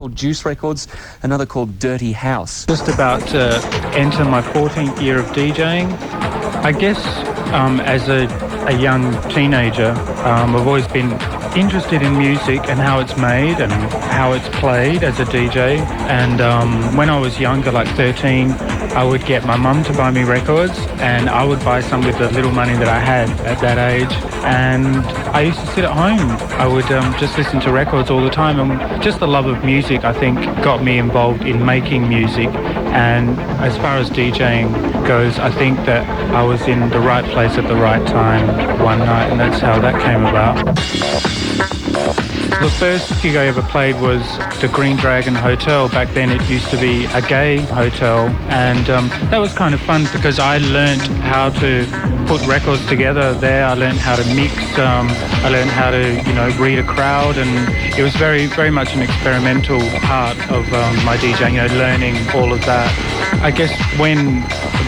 called Juice Records, another called Dirty House. Just about to enter my 14th year of DJing. I guess as a young teenager, I've always been interested in music and how it's made and how it's played as a DJ. And when I was younger, like 13, I would get my mum to buy me records, and I would buy some with the little money that I had at that age. And I used to sit at home. I would just listen to records all the time, and just the love of music, I think, got me involved in making music. And as far as DJing goes, I think that I was in the right place at the right time one night, and that's how that came about. The first gig I ever played was the Green Dragon Hotel. Back then it used to be a gay hotel, and that was kind of fun because I learnt how to put records together there. I learned how to mix, I learned how to, read a crowd, and it was very, very much an experimental part of my DJing, learning all of that. I guess when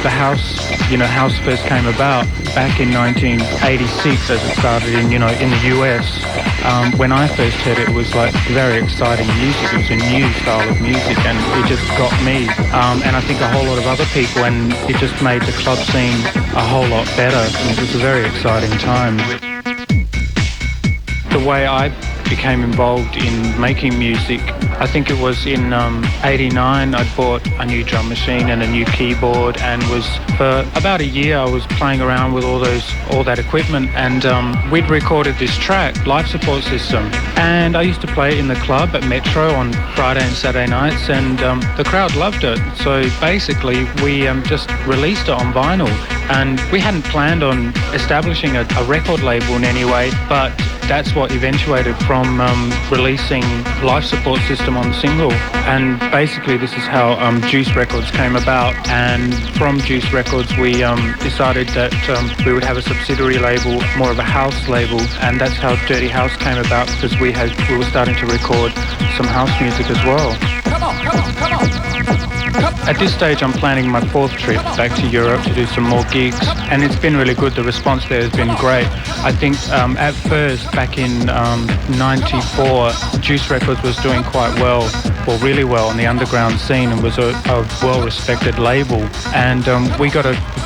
the house first came about back in 1986, as it started in the US, when I first heard it, it was like very exciting music. It was a new style of music, and it just got me, and I think a whole lot of other people, and it just made the club scene a whole lot better, and it was a very exciting time. The way I became involved in making music, I think it was in 89, I bought a new drum machine and a new keyboard, and was for about a year I was playing around with all that equipment, and we'd recorded this track, Life Support System, and I used to play it in the club at Metro on Friday and Saturday nights, and the crowd loved it. So basically we just released it on vinyl, and we hadn't planned on establishing a record label in any way, but that's what eventuated from releasing Life Support System on single. And basically this is how Juice Records came about, and from Juice Records we decided that we would have a subsidiary label, more of a house label, and that's how Dirty House came about, because we were starting to record some house music as well. Come on. At this stage I'm planning my 4th trip back to Europe to do some more gigs, and it's been really good. The response there has been great. I think at first, back in 94, Juice Records was doing quite well, or really well, on the underground scene, and was a well-respected label. And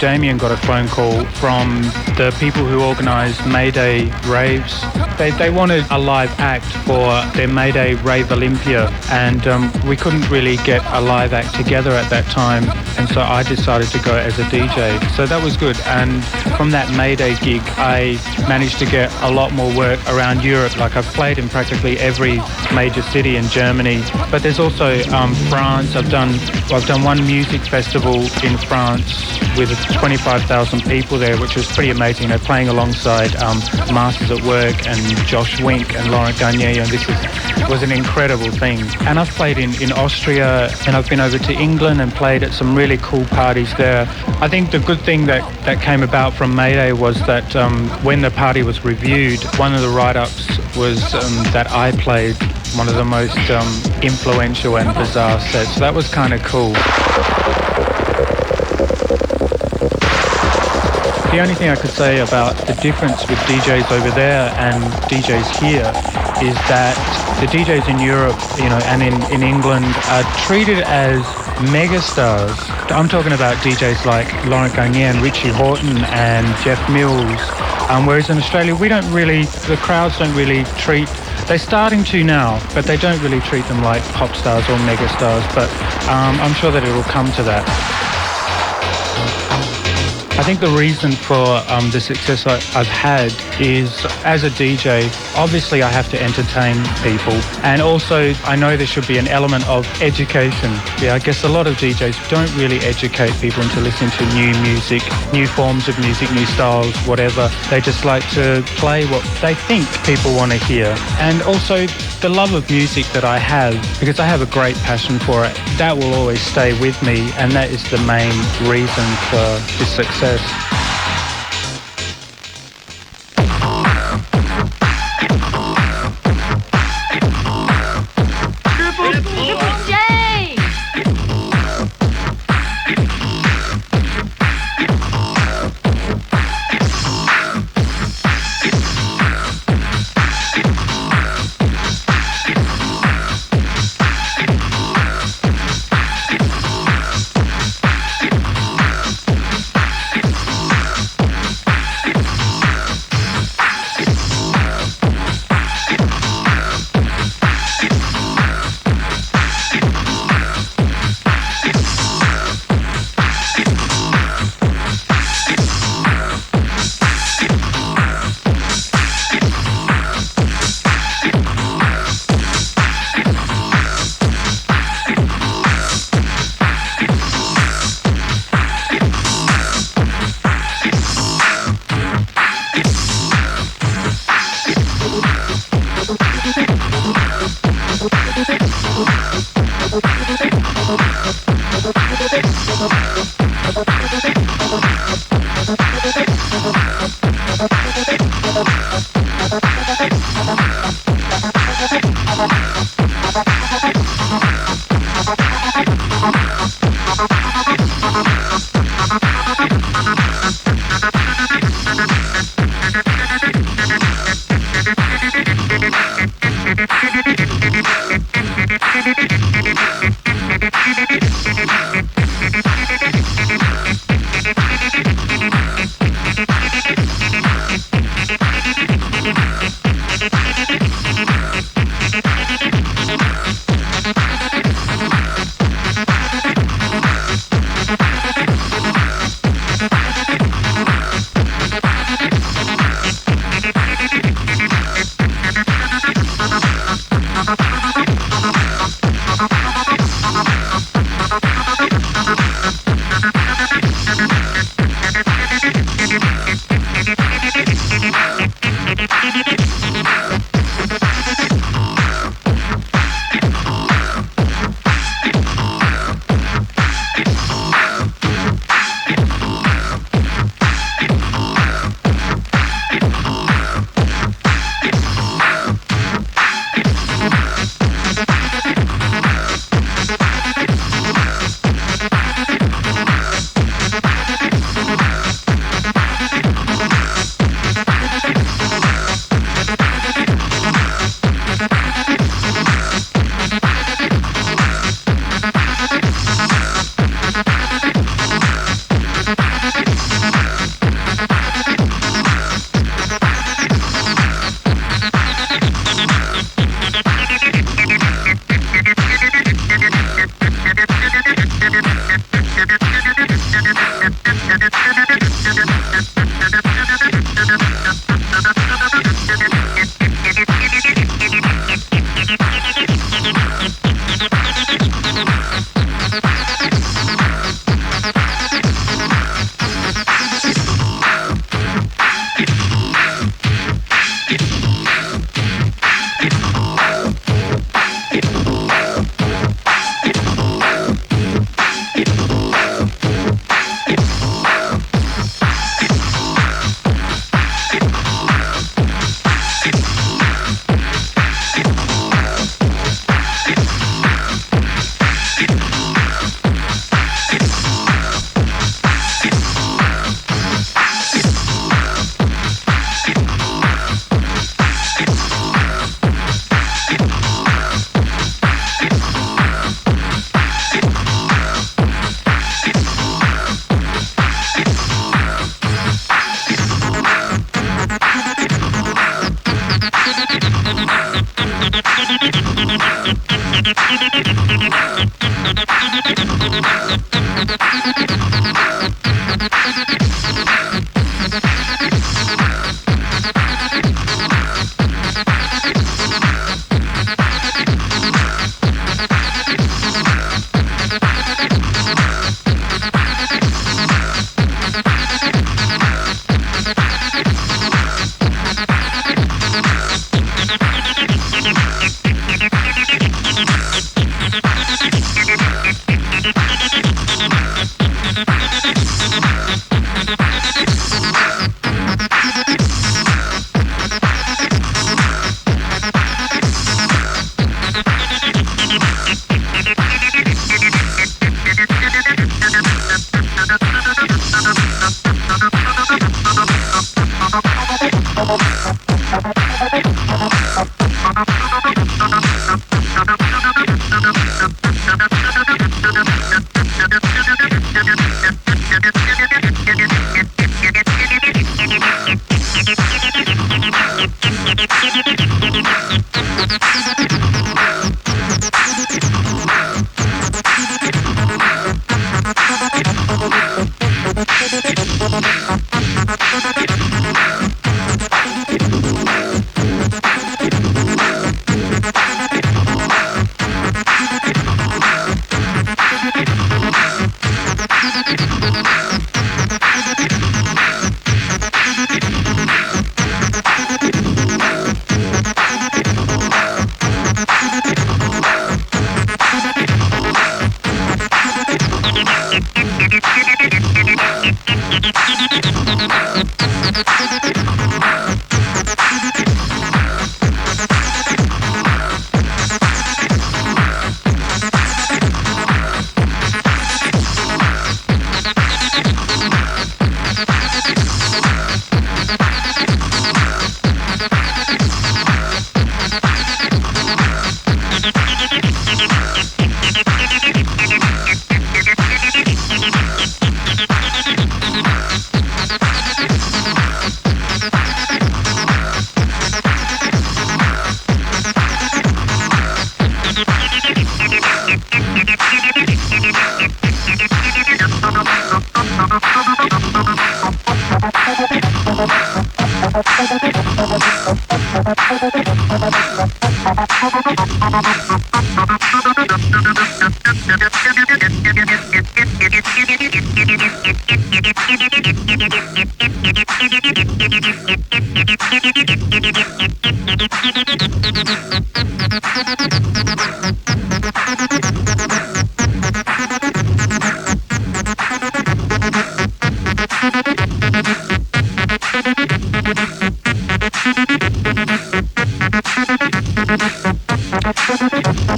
Damien got a phone call from the people who organised Mayday raves. They wanted a live act for their Mayday Rave Olympia, and we couldn't really get a live act together at that time, and so I decided to go as a DJ. So that was good, and from that Mayday gig I managed to get a lot more work around Europe. Like, I've played in practically every major city in Germany, but there's also France. I've done one music festival in France with 25,000 people there, which was pretty amazing. They're playing alongside Masters at Work and Josh Wink and Laurent Garnier, and this was an incredible thing. And I've played in Austria, and I've been over to England and played at some really cool parties there. I think the good thing that came about from Mayday was that when the party was reviewed, one of the write-ups was that I played one of the most influential and bizarre sets. So that was kind of cool. The only thing I could say about the difference with DJs over there and DJs here is that the DJs in Europe, and in England are treated as megastars. I'm talking about DJs like Laurent Garnier and Richie Houghton and Jeff Mills, whereas in Australia the crowds don't really treat, they're starting to now, but they don't really treat them like pop stars or megastars, but I'm sure that it will come to that. I think the reason for the success I've had is, as a DJ, obviously I have to entertain people, and also I know there should be an element of education. Yeah, I guess a lot of DJs don't really educate people into listening to new music, new forms of music, new styles, whatever. They just like to play what they think people want to hear. And also the love of music that I have, because I have a great passion for it, that will always stay with me, and that is the main reason for this success.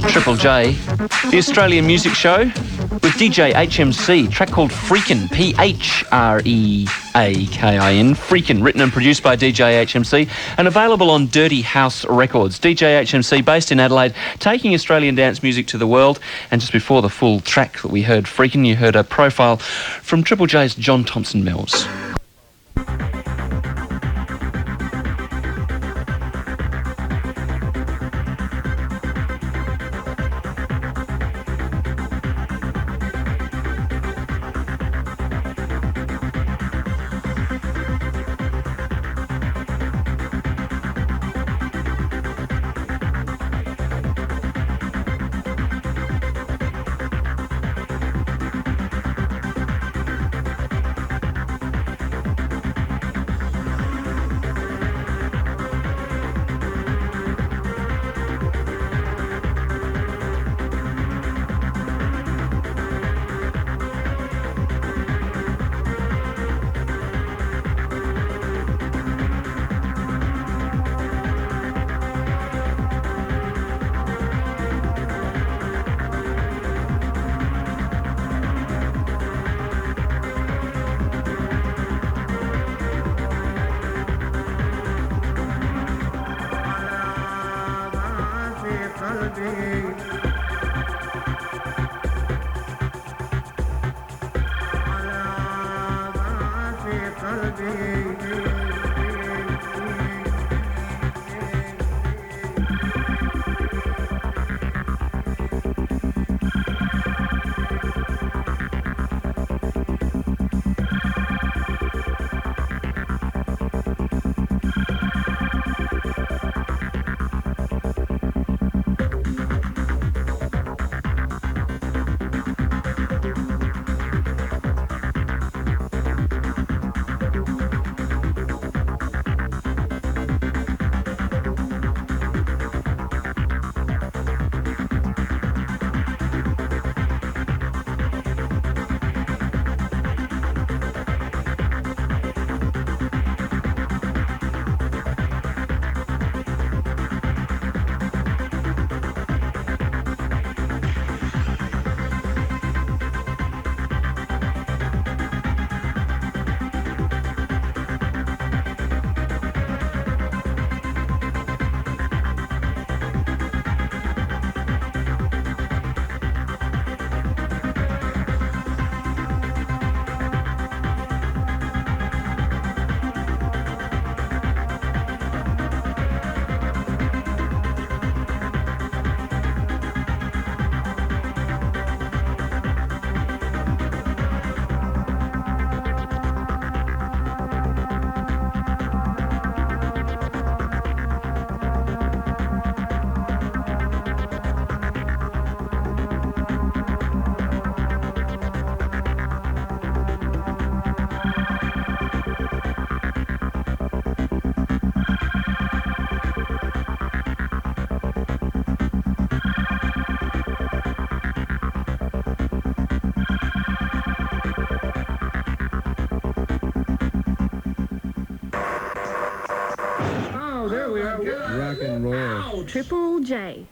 Triple J, the Australian music show with DJ HMC, track called Phreakin, P-H-R-E-A-K-I-N, Phreakin, written and produced by DJ HMC and available on Dirty House Records. DJ HMC, based in Adelaide, taking Australian dance music to the world. And just before the full track that we heard, Phreakin, you heard a profile from Triple J's John Thompson Mills. Rock and roll. Triple J.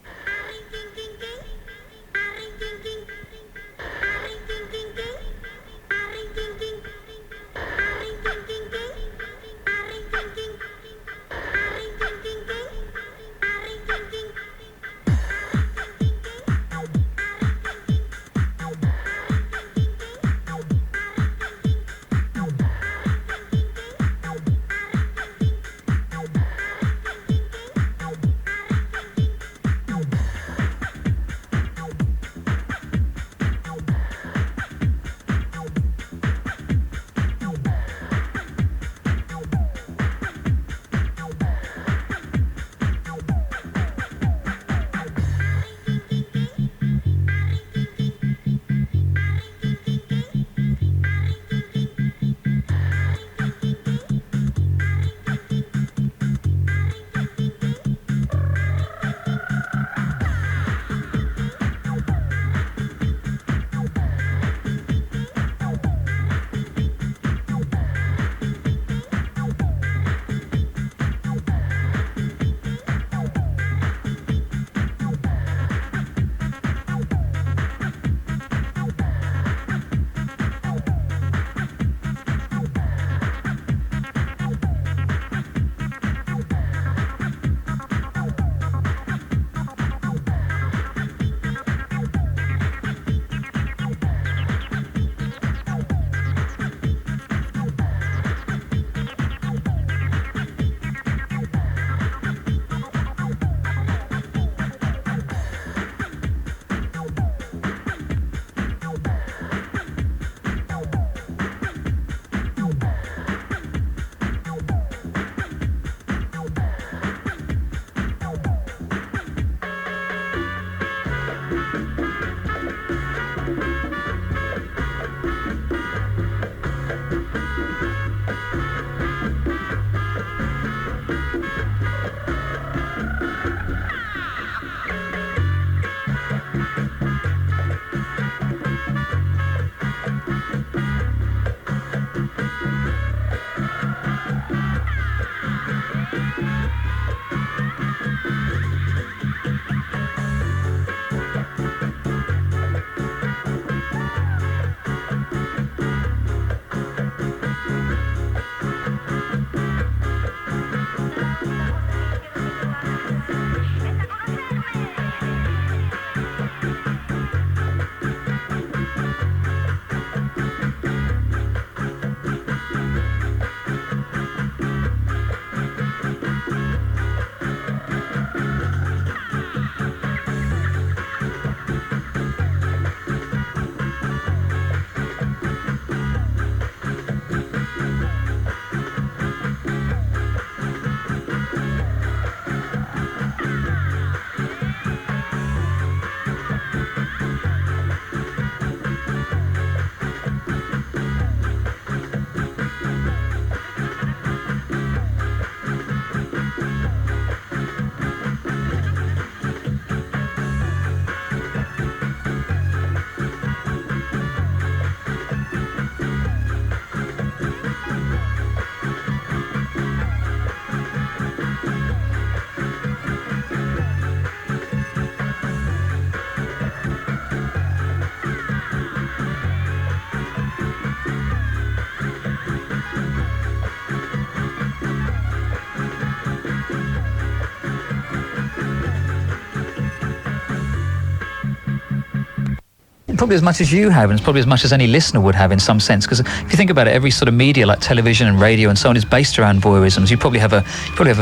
probably as much as you have, and it's probably as much as any listener would have in some sense. Because if you think about it, every sort of media like television and radio and so on is based around voyeurisms. You probably have a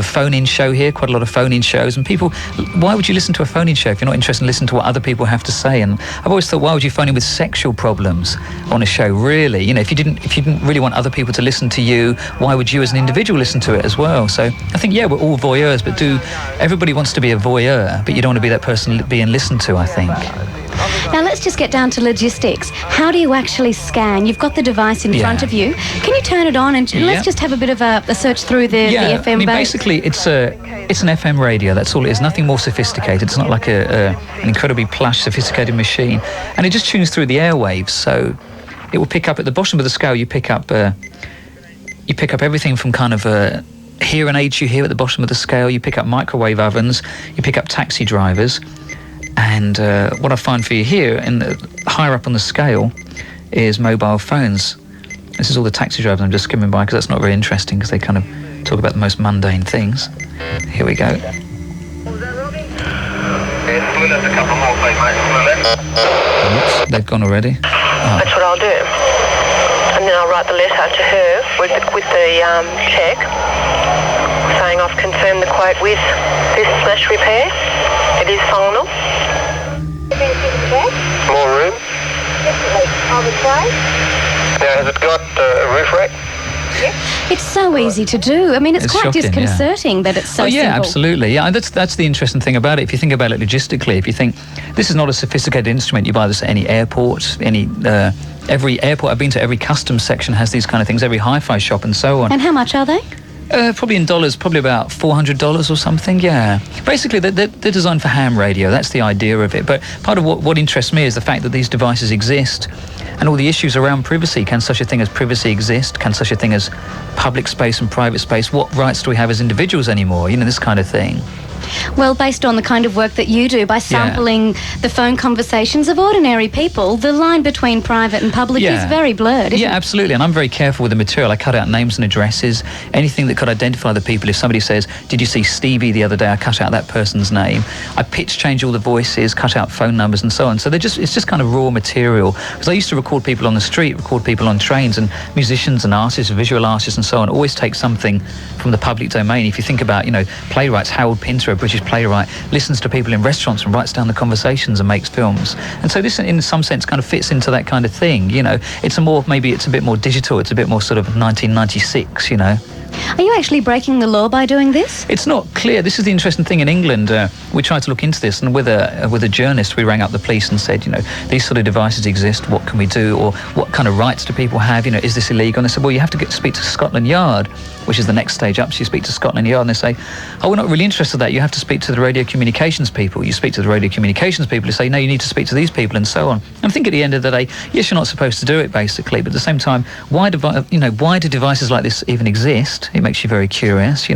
phone-in show here, quite a lot of phone-in shows, and people. Why would you listen to a phone-in show if you're not interested in listening to what other people have to say? And I've always thought, why would you phone in with sexual problems on a show? Really, if you didn't really want other people to listen to you, why would you as an individual listen to it as well? So I think we're all voyeurs, but everybody wants to be a voyeur, but you don't want to be that person being listened to, I think. Now let's just get down to logistics. How do you actually scan? You've got the device in front of you. Can you turn it on and let's just have a bit of a search through the FM base? Basically it's an FM radio. That's all it is. Nothing more sophisticated. It's not like an incredibly plush, sophisticated machine. And it just tunes through the airwaves. So it will pick up at the bottom of the scale. You pick up everything from kind of hearing aids you hear at the bottom of the scale. You pick up microwave ovens. You pick up taxi drivers. And what I find for you here, higher up on the scale, is mobile phones. This is all the taxi drivers I'm just skimming by, because that's not very interesting, because they kind of talk about the most mundane things. Here we go. Oops, they've gone already. Oh. That's what I'll do. And then I'll write the letter to her with the check, saying I've confirmed the quote with this slash repair. It is final. More room. Now, has it got a roof rack? It's so easy to do. I mean, it's quite shocking, disconcerting that it's so simple. Yeah, absolutely. Yeah, that's the interesting thing about it. If you think about it logistically, if you think this is not a sophisticated instrument, you buy this at any airport, every airport I've been to, every customs section has these kind of things, every hi-fi shop and so on. And how much are they? Probably in dollars, probably about $400 or something, yeah. Basically, they're designed for ham radio. That's the idea of it. But part of what interests me is the fact that these devices exist and all the issues around privacy. Can such a thing as privacy exist? Can such a thing as public space and private space? What rights do we have as individuals anymore? This kind of thing. Well, based on the kind of work that you do, by sampling the phone conversations of ordinary people, the line between private and public is very blurred, isn't it? Absolutely. And I'm very careful with the material. I cut out names and addresses, anything that could identify the people. If somebody says, "Did you see Stevie the other day?" I cut out that person's name. I pitch change all the voices, cut out phone numbers and so on. So it's just kind of raw material. Because I used to record people on the street, record people on trains, and musicians and artists, visual artists and so on, always take something from the public domain. If you think about, playwrights, Harold Pinter, a British playwright, listens to people in restaurants and writes down the conversations and makes films. And so this, in some sense, kind of fits into that kind of thing, It's a bit more digital, it's a bit more sort of 1996, Are you actually breaking the law by doing this? It's not clear. This is the interesting thing in England. We tried to look into this, and with a journalist, we rang up the police and said, these sort of devices exist. What can we do? Or what kind of rights do people have? Is this illegal? And they said, well, you have to speak to Scotland Yard, which is the next stage up. So you speak to Scotland Yard, and they say, oh, we're not really interested in that. You have to speak to the radio communications people. You speak to the radio communications people who say, no, you need to speak to these people, and so on. And I think at the end of the day, yes, you're not supposed to do it, basically, but at the same time, why do devices like this even exist? It makes you very curious,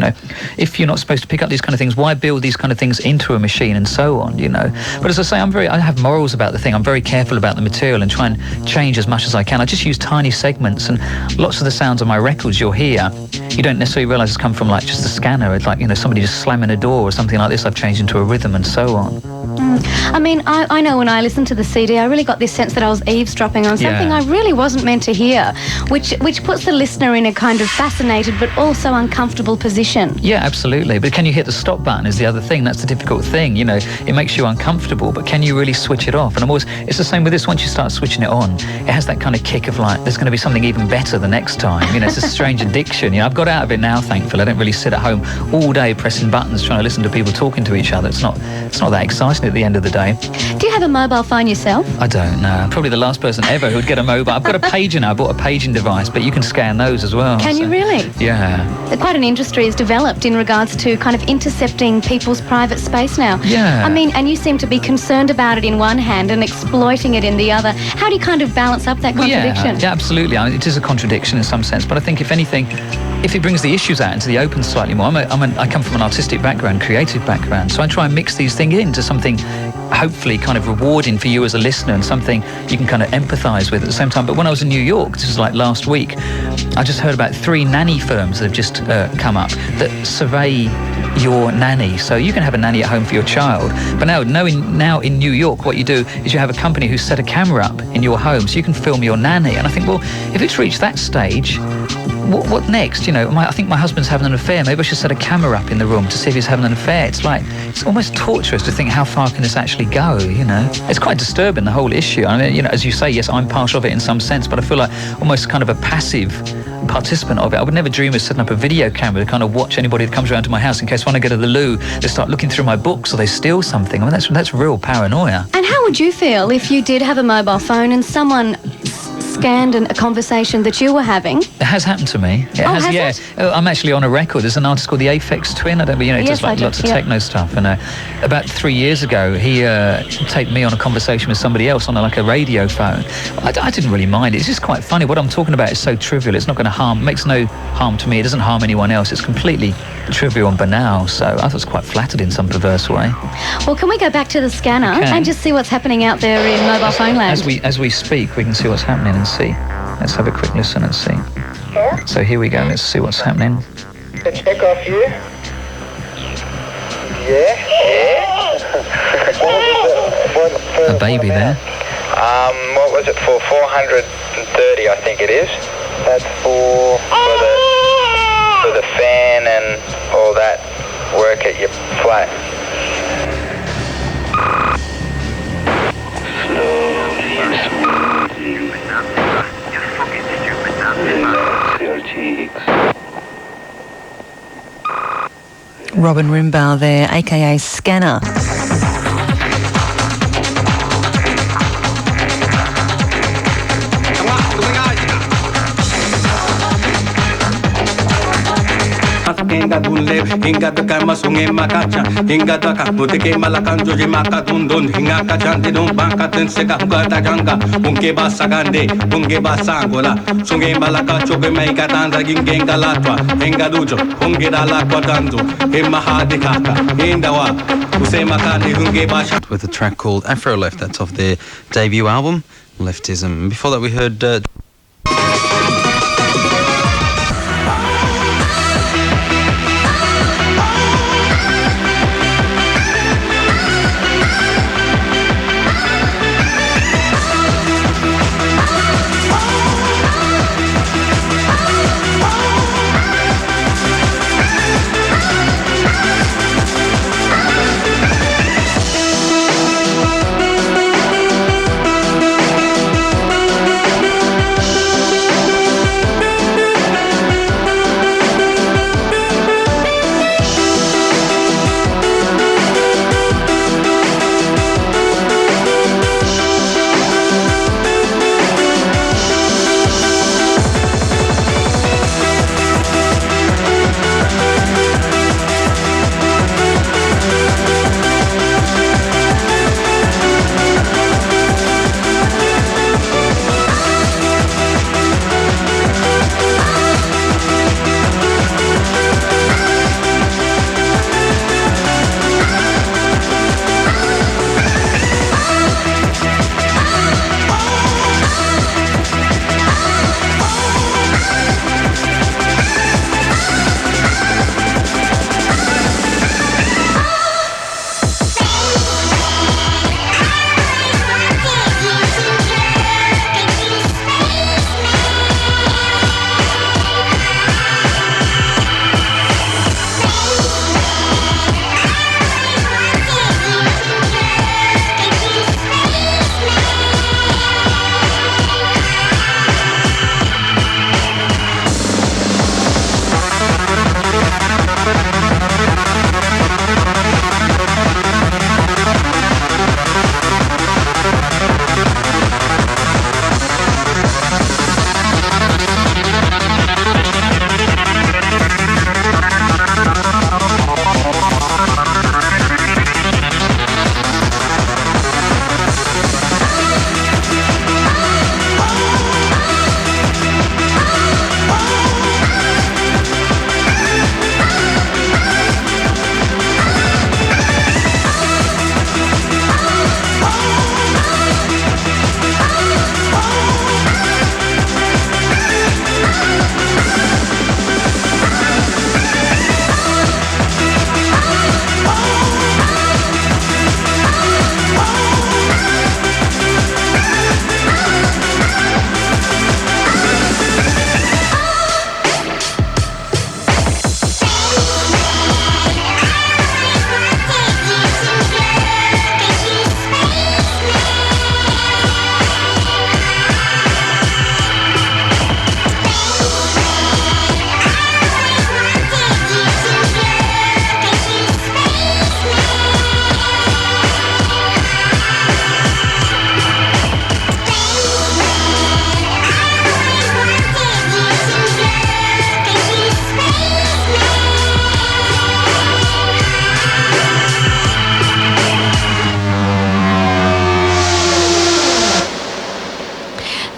If you're not supposed to pick up these kind of things, why build these kind of things into a machine and so on, But as I say, I have morals about the thing. I'm very careful about the material and try and change as much as I can. I just use tiny segments, and lots of the sounds on my records you'll hear, you don't necessarily realise it's come from like just a scanner. It's like, somebody just slamming a door or something like this. I've changed into a rhythm and so on. I mean, I know when I listened to the CD, I really got this sense that I was eavesdropping on something I really wasn't meant to hear, which puts the listener in a kind of fascinated but also uncomfortable position. Yeah, absolutely. But can you hit the stop button is the other thing. That's the difficult thing, It makes you uncomfortable, but can you really switch it off? And it's the same with this. Once you start switching it on, it has that kind of kick of like, there's going to be something even better the next time. It's a strange addiction. I've got out of it now, thankfully. I don't really sit at home all day pressing buttons trying to listen to people talking to each other. It's not that exciting at the end of the day. Do you have a mobile phone yourself? I don't know. I'm probably the last person ever who would get a mobile. I've got a pager now. I bought a paging device, but you can scan those as well. Can you really? Yeah. Quite an industry is developed in regards to kind of intercepting people's private space now. Yeah. I mean, and you seem to be concerned about it in one hand and exploiting it in the other. How do you kind of balance up that contradiction? Yeah, absolutely. It is a contradiction in some sense, but I think if anything, if it brings the issues out into the open slightly more. I come from an artistic background, creative background, so I try and mix these things into something hopefully kind of rewarding for you as a listener and something you can kind of empathise with at the same time. But when I was in New York, this was like last week, I just heard about 3 nanny firms that have just come up that survey your nanny. So you can have a nanny at home for your child, but now in New York, what you do is you have a company who set a camera up in your home so you can film your nanny. And I think, well, if it's reached that stage, what next? You know, I think my husband's having an affair. Maybe I should set a camera up in the room to see if he's having an affair. It's almost torturous to think how far can this actually go, you know? It's quite disturbing, the whole issue. I mean, you know, as you say, yes, I'm part of it in some sense, but I feel like almost kind of a passive participant of it. I would never dream of setting up a video camera to kind of watch anybody that comes around to my house in case when I go to the loo, they start looking through my books or they steal something. I mean, that's real paranoia. And how would you feel if you did have a mobile phone and someone scanned a conversation that you were having? It has happened to me. It has, yeah. I'm actually on a record. There's an artist called the Aphex Twin. I don't know, you know, he does like lots of techno stuff. And about 3 years ago, he taped me on a conversation with somebody else on like a radio phone. I didn't really mind it. It's just quite funny. What I'm talking about is so trivial. It's not going to harm, makes no harm to me. It doesn't harm anyone else. It's completely trivial and banal. So I thought it was quite flattered in some perverse way. Well, can we go back to the scanner and just see what's happening out there in mobile phone land? As we speak, we can see what's happening and see. Let's have a quick listen and see. Yeah? So here we go. Let's see what's happening. The check off you. Yeah. A baby there. What was it for? 430, I think it is. That's for the fan and all that work at your flat. Robin Rimbaugh there, aka Scanner. Inga dunle, inga takama sunge makacha, inga taka mutike malakan joji makadundun, inga kachante dun banka tenseka hugata janga, unke basagande, unke basangola, sunge malaka choge maika tanza gingenga latwa, inga dujo, unge dala kwatanzo, imahadikaka, indawa, usema kani unge basha. With a track called Afro Left, that's off their debut album, Leftism. Before that we heard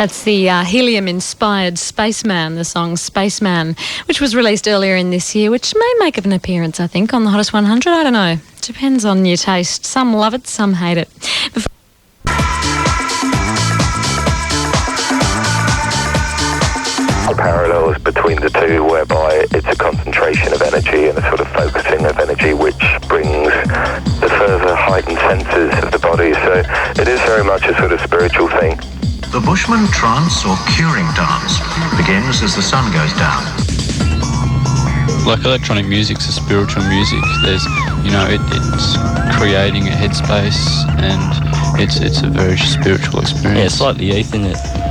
That's the helium-inspired Spaceman, the song Spaceman, which was released earlier in this year, which may make an appearance, I think, on the Hottest 100. I don't know. Depends on your taste. Some love it, some hate it. The parallels between the two, whereby it's a concentration of energy and a sort of focusing of energy, which brings the further heightened senses of the body. So it is very much a sort of spiritual thing. The Bushman trance or curing dance begins as the sun goes down. Like electronic music's a spiritual music. There's, it's creating a headspace, and it's a very spiritual experience. Yeah, it's like the ether.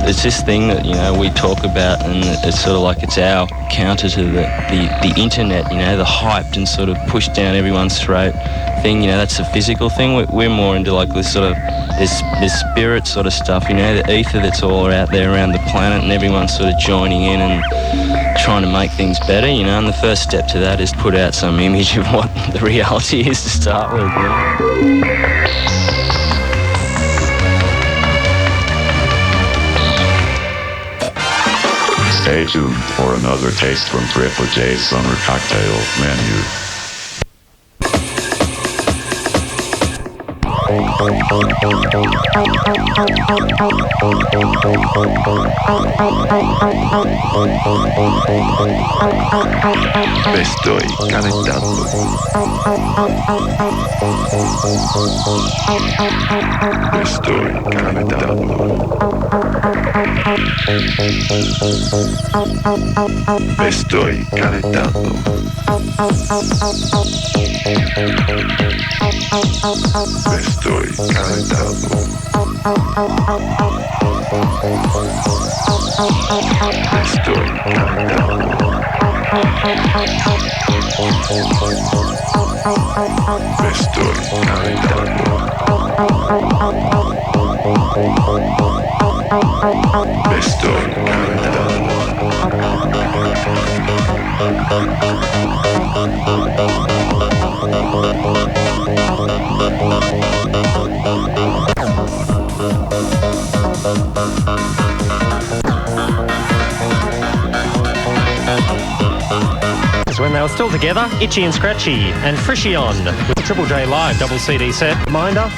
It's this thing that we talk about, and it's sort of like it's our counter to the internet. The hyped and sort of pushed down everyone's throat thing. That's a physical thing. We're more into like this sort of this spirit sort of stuff. The ether that's all out there around the planet, and everyone's sort of joining in and trying to make things better. And the first step to that is put out some image of what the reality is to start with. Stay tuned for another taste from Triple J's Summer Cocktail Menu. Me estoy calentando. Me estoy calentando. Me estoy calentando. Me estoy calentando. Me estoy calentando. Me estoy calentando. Me estoy When they were still together, Itchy and Scratchy and Phreakin with the Triple J Live double CD set. Reminder.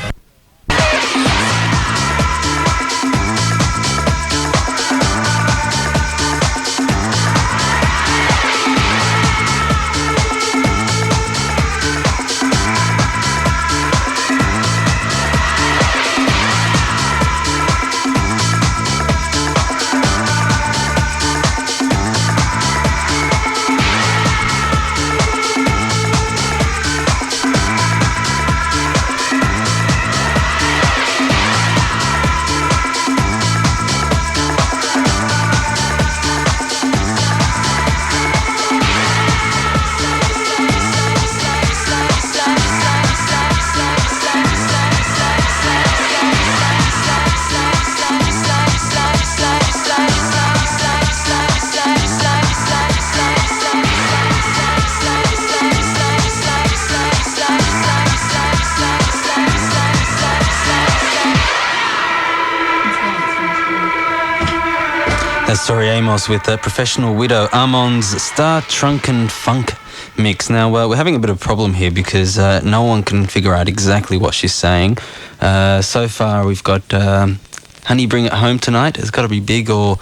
That's Tori Amos with Professional Widow, Armand's Star Trunken Funk mix. Now, we're having a bit of a problem here because no one can figure out exactly what she's saying. So far, we've got Honey Bring It Home Tonight. It's got to be big, or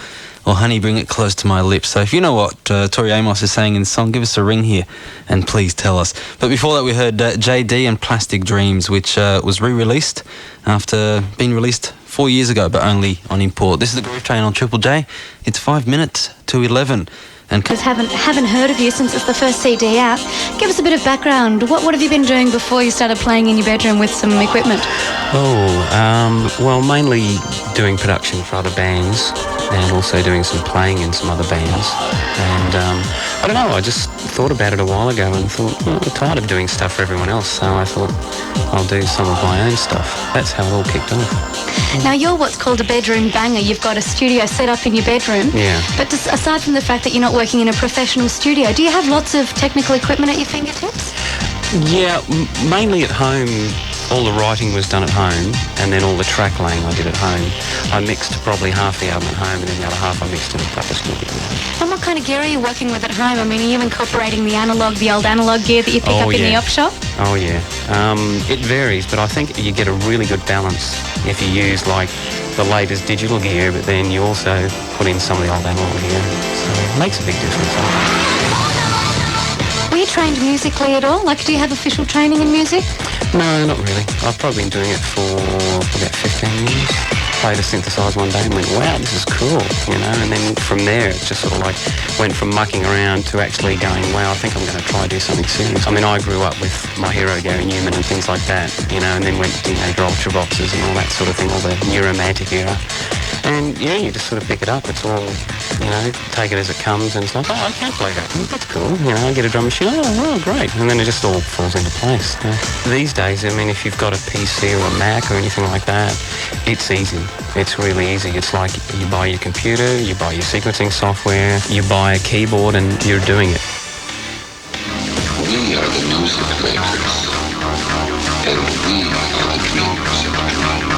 Honey Bring It Close to My Lips. So if you know what Tori Amos is saying in the song, give us a ring here and please tell us. But before that, we heard JD and Plastic Dreams, which was re-released after being released 4 years ago, but only on import. This is the Groove Train on Triple J. It's 5 minutes to 11. And haven't heard of you since it's the first CD out. Give us a bit of background. What have you been doing before you started playing in your bedroom with some equipment? Well, mainly doing production for other bands and also doing some playing in some other bands. And I don't know, I just thought about it a while ago and thought, well, I'm tired of doing stuff for everyone else, so I thought I'll do some of my own stuff. That's how it all kicked off. Now, you're what's called a bedroom banger. You've got a studio set up in your bedroom. Yeah. But just aside from the fact that you're not working in a professional studio, do you have lots of technical equipment at your fingertips? Yeah, mainly at home. all the writing was done at home, and then all the track laying I did at home. I mixed probably half the album at home, and then the other half I mixed in a proper studio. And what kind of gear are you working with at home? I mean, are you incorporating the old analog gear that you pick up in the op shop? Oh yeah. It varies, but I think you get a really good balance if you use like the latest digital gear, but then you also put in some of the old analog gear. So it makes a big difference. Were you trained musically at all? Like, do you have official training in music? No, not really. I've probably been doing it for about 15 years. Played a synthesizer one day and went, wow, this is cool, you know, and then from there it just sort of like went from mucking around to actually going, wow, I think I'm going to try do something serious. I mean, I grew up with my hero Gary Newman and things like that, you know, and then went to Teenager Ultra Boxes and all that sort of thing, all the new romantic era. And yeah, you just sort of pick it up. It's all, you know, take it as it comes, and it's like, oh, I can play that. That's cool. You know, I get a drum machine. Oh, great. And then it just all falls into place. Yeah. These days, I mean, if you've got a PC or a Mac or anything like that, it's easy. It's really easy. It's like you buy your computer, you buy your sequencing software, you buy a keyboard, and you're doing it. We are the music makers, and we are the dreamers of dreams.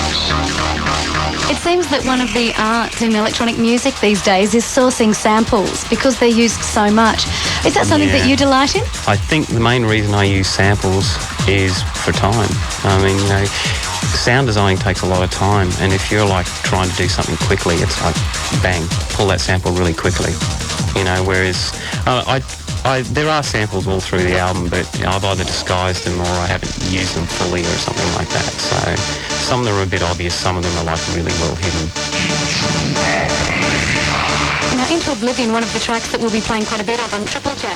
It seems that one of the arts in electronic music these days is sourcing samples because they're used so much. Is that something that you delight in? I think the main reason I use samples is for time. I mean, you know, sound designing takes a lot of time, and if you're like trying to do something quickly, it's like bang, pull that sample really quickly, you know, whereas there are samples all through the album, but you know, I've either disguised them or I haven't used them fully or something like that. So some of them are a bit obvious, some of them are like really well hidden. Now, Into Oblivion, one of the tracks that we'll be playing quite a bit of on Triple J,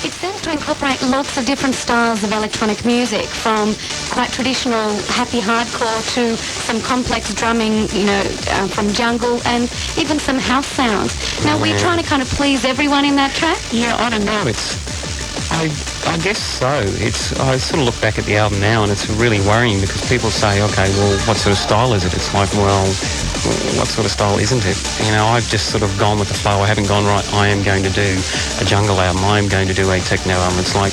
it seems to incorporate lots of different styles of electronic music, from quite traditional happy hardcore to some complex drumming, you know, from jungle, and even some house sounds. Now, were you trying to kind of please everyone in that track? Yeah, I don't know. I guess so. I sort of look back at the album now, and it's really worrying because people say, okay, well, what sort of style is it? It's like, well, what sort of style isn't it? You know, I've just sort of gone with the flow. I haven't gone, right, I am going to do a jungle album. I am going to do a techno album. It's like,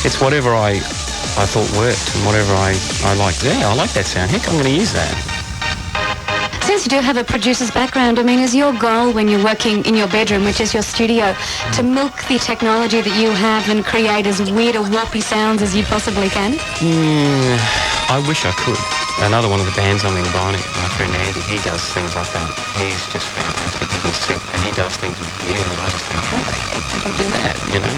it's whatever I thought worked and whatever I liked. Yeah, I like that sound. Heck, I'm going to use that. Since you do have a producer's background, I mean, is your goal when you're working in your bedroom, which is your studio, to milk the technology that you have and create as weird or warpy sounds as you possibly can? I wish I could. Another one of the bands I'm in, Barney, my friend Andy, he does things like that. He's just fantastic. He can sing and he does things with you, and I just think, how the heck did I do that? You know,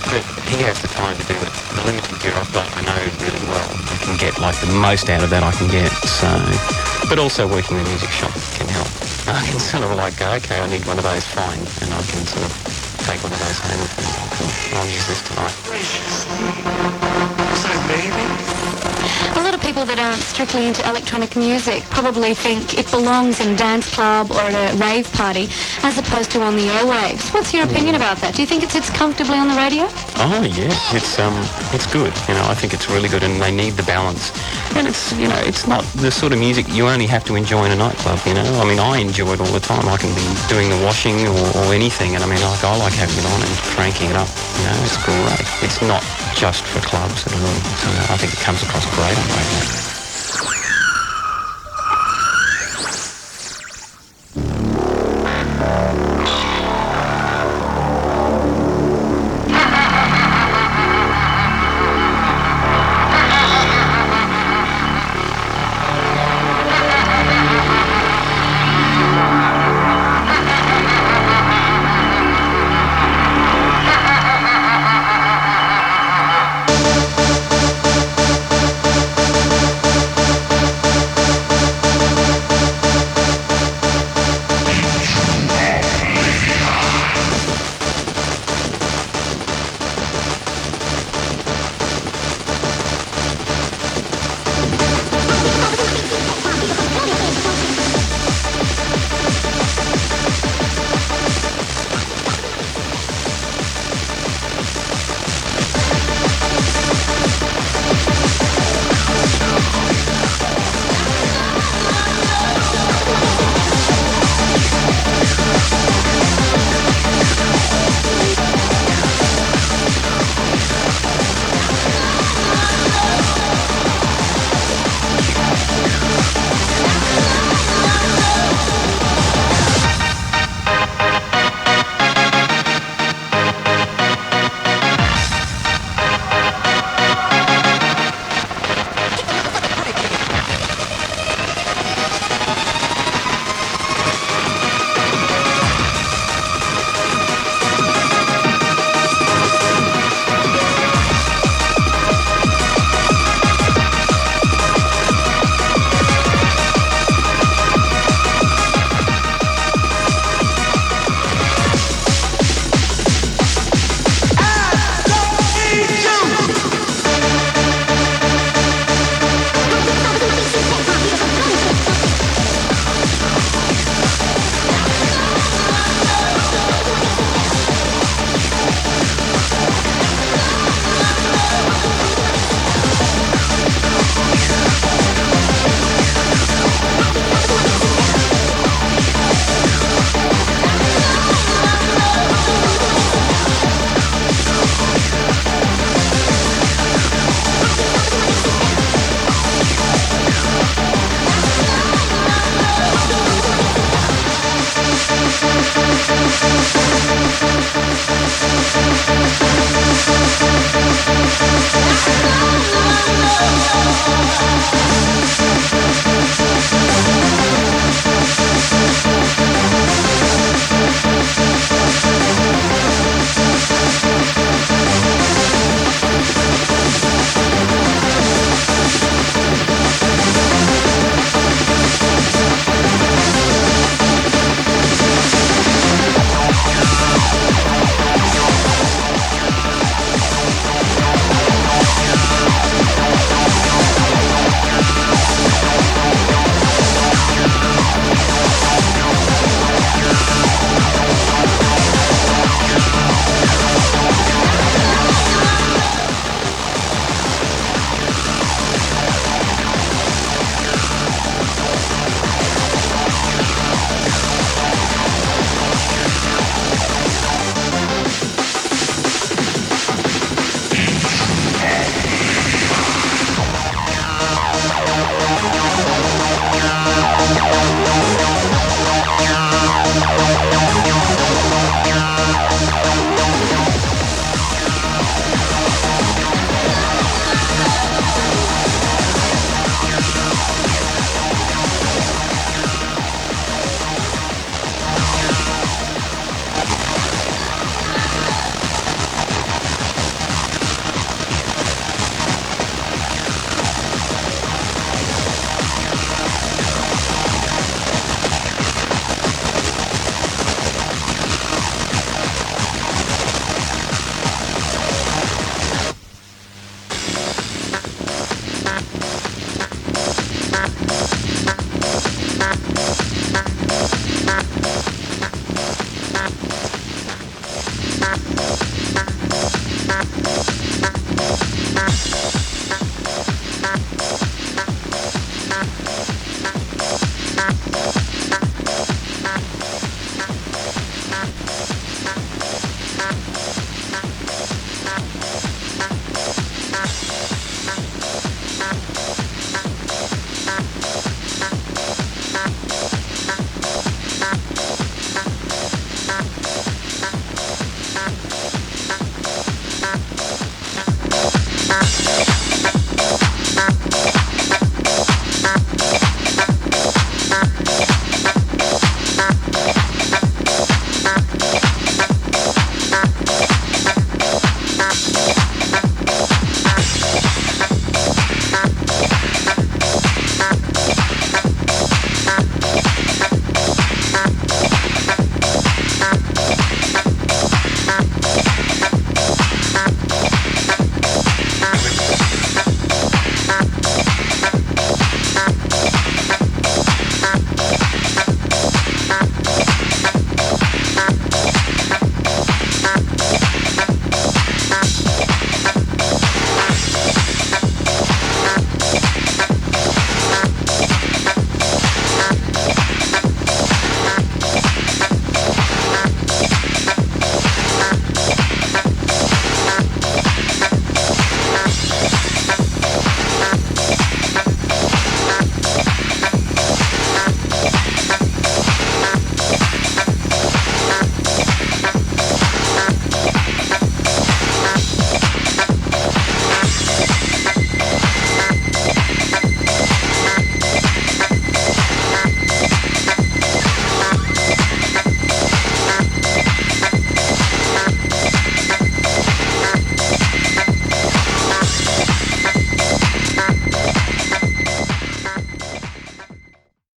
but he has the time to do it. The limited gear I've got, I know really well. I can get like the most out of that I can get. So, but also working in a music shop can help. I can sort of like go, okay, I need one of those, fine, and I can sort of take one of those home with me. I'll use this tonight. So maybe? A lot of people that aren't strictly into electronic music probably think it belongs in a dance club or at a rave party as opposed to on the airwaves. What's your opinion about that? Do you think it sits comfortably on the radio? Oh yeah, it's good. You know, I think it's really good, and they need the balance. And it's, you know, it's not the sort of music you only have to enjoy in a nightclub. You know, I mean, I enjoy it all the time. I can be doing the washing or anything, and I mean, like, I like having it on and cranking it up. You know, it's great. It's not just for clubs at all. So I think it comes across great on radio.